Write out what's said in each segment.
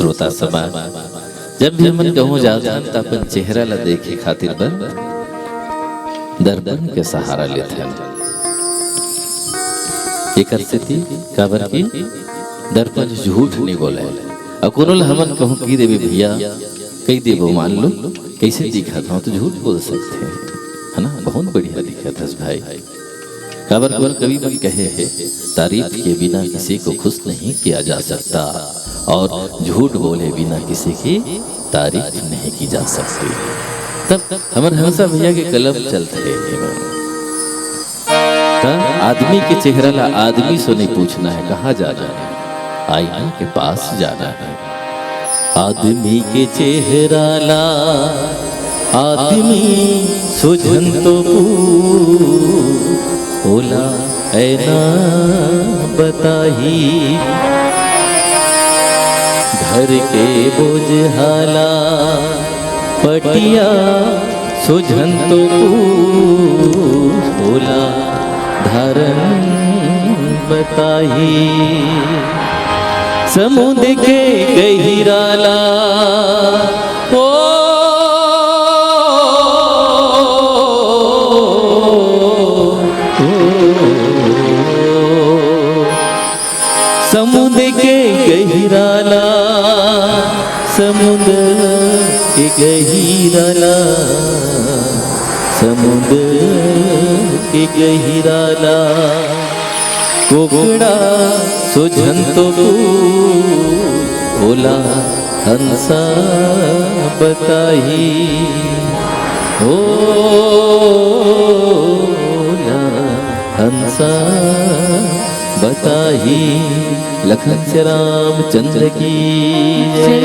श्रोता समाज, जब भी मन कहूँ जाता त अपन चेहरा ला देखे खातिर बन दर्पण के सहारा लेते हैं। एक स्थिति काबर की दर्पण झूठ नहीं बोले। अकोनल हमन कहूँ की देवी भैया कई देवो मान लो कैसे दिखा था तो झूठ बोल सकते हैं, है ना। बहुत बढ़िया दिखा था भाई। काबर काबर कवि मन कहे है तारीफ के बिना किसी को खुश नहीं किया जा सकता और झूठ बोले बिना किसी की तारीफ नहीं की जा सकती। तब हमारे हमेशा भैया के कलम चलते हैं। आदमी के चेहरा ला आदमी से नहीं पूछना है कहाँ जाना है, आईना के पास जाना है। आदमी के चेहरा ला आदमी सुझन तो बोला ऐना बताही, घर के बोझहाला पटिया सुझन तो बोला धारण बताही। समुद्र के गहिराला ओ समुद्र के गहिराला, समुद्र के गहिराला, समुद्र के गहिराला कोकड़ा सुझन तो बोला हंसा बताही। बोला हंसा बताही। लखन से रामचंद्र की जय।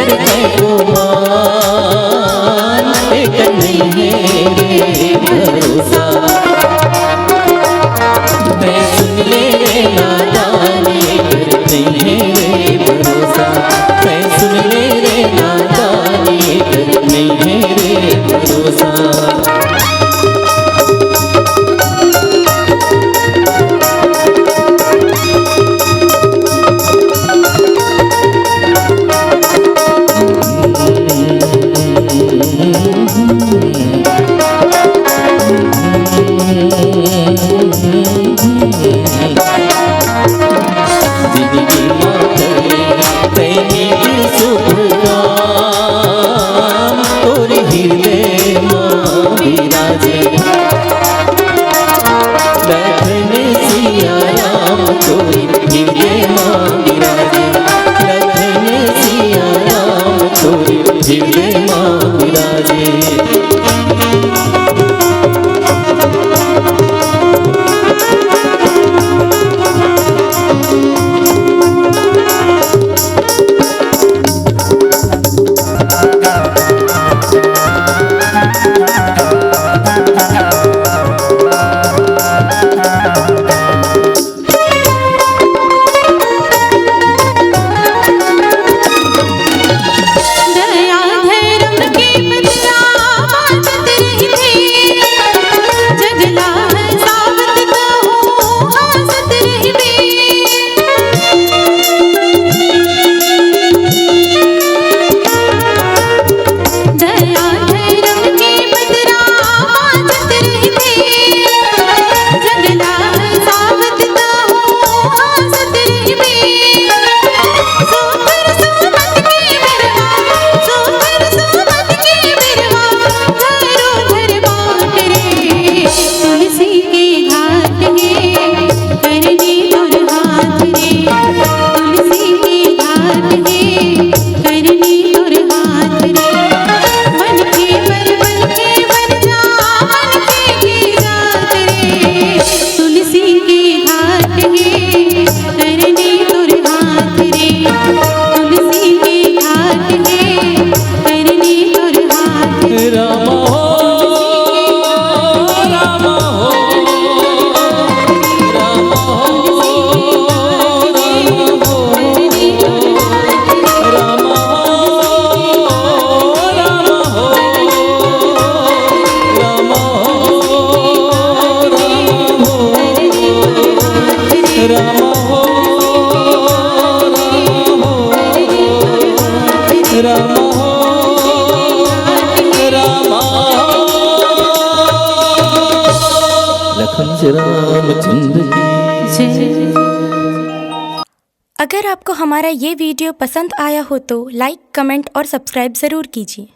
करते गुमान, एक नहीं है रे भरोसा। मैं सुन ले रे नादान, एक नहीं है रे भरोसा। मैं सुन ले रे नादान, एक नहीं है रे भरोसा। अगर आपको हमारा ये वीडियो पसंद आया हो तो लाइक, कमेंट और सब्सक्राइब ज़रूर कीजिए।